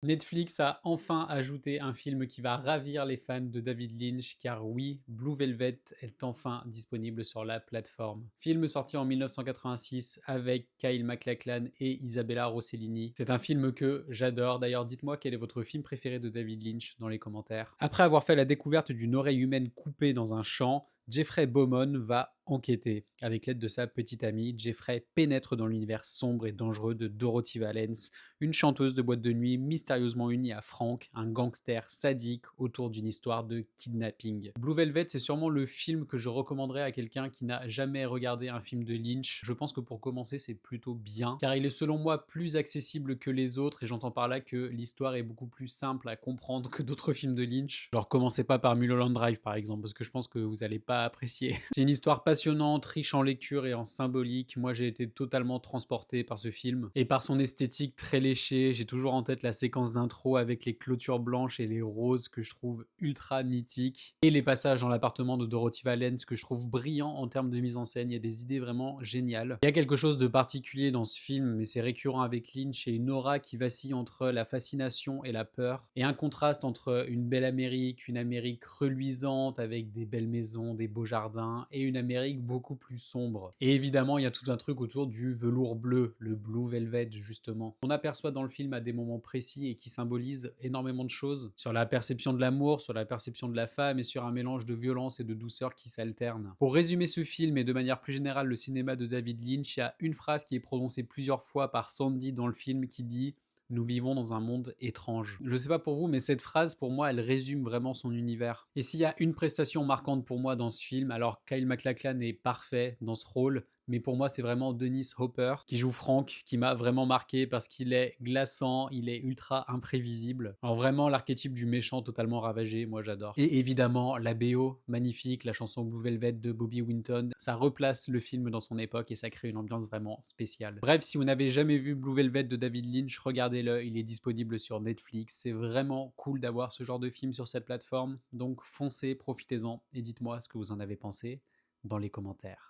Netflix a enfin ajouté un film qui va ravir les fans de David Lynch, car oui, Blue Velvet est enfin disponible sur la plateforme. Film sorti en 1986 avec Kyle MacLachlan et Isabella Rossellini. C'est un film que j'adore. D'ailleurs, dites-moi quel est votre film préféré de David Lynch dans les commentaires. Après avoir fait la découverte d'une oreille humaine coupée dans un champ, Jeffrey Bowman va enquêter. Avec l'aide de sa petite amie, Jeffrey pénètre dans l'univers sombre et dangereux de Dorothy Valence, une chanteuse de boîte de nuit mystérieusement unie à Frank, un gangster sadique autour d'une histoire de kidnapping. Blue Velvet, c'est sûrement le film que je recommanderais à quelqu'un qui n'a jamais regardé un film de Lynch. Je pense que pour commencer, c'est plutôt bien, car il est selon moi plus accessible que les autres, et j'entends par là que l'histoire est beaucoup plus simple à comprendre que d'autres films de Lynch. Genre, commencez pas par Mulholland Drive, par exemple, parce que je pense que vous allez pas apprécier. C'est une histoire passionnante, riche en lecture et en symbolique. Moi, j'ai été totalement transporté par ce film, et par son esthétique très léchée. J'ai toujours en tête la séquence d'intro avec les clôtures blanches et les roses que je trouve ultra mythiques, et les passages dans l'appartement de Dorothy Valence que je trouve brillant en termes de mise en scène. Il y a des idées vraiment géniales. Il y a quelque chose de particulier dans ce film, mais c'est récurrent avec Lynch, et une aura qui vacille entre la fascination et la peur, et un contraste entre une belle Amérique, une Amérique reluisante avec des belles maisons, des beaux jardins, et une Amérique beaucoup plus sombre. Et évidemment, il y a tout un truc autour du velours bleu, le Blue Velvet justement. On aperçoit dans le film à des moments précis et qui symbolisent énormément de choses sur la perception de l'amour, sur la perception de la femme, et sur un mélange de violence et de douceur qui s'alternent. Pour résumer ce film et de manière plus générale le cinéma de David Lynch, il y a une phrase qui est prononcée plusieurs fois par Sandy dans le film qui dit: nous vivons dans un monde étrange. Je sais pas pour vous, mais cette phrase, pour moi, elle résume vraiment son univers. Et s'il y a une prestation marquante pour moi dans ce film, alors Kyle MacLachlan est parfait dans ce rôle, mais pour moi, c'est vraiment Dennis Hopper qui joue Frank, qui m'a vraiment marqué parce qu'il est glaçant, il est ultra imprévisible. Alors vraiment, l'archétype du méchant totalement ravagé, moi j'adore. Et évidemment, la BO, magnifique, la chanson Blue Velvet de Bobby Winton, ça replace le film dans son époque et ça crée une ambiance vraiment spéciale. Bref, si vous n'avez jamais vu Blue Velvet de David Lynch, regardez-le, il est disponible sur Netflix. C'est vraiment cool d'avoir ce genre de film sur cette plateforme, donc foncez, profitez-en et dites-moi ce que vous en avez pensé dans les commentaires.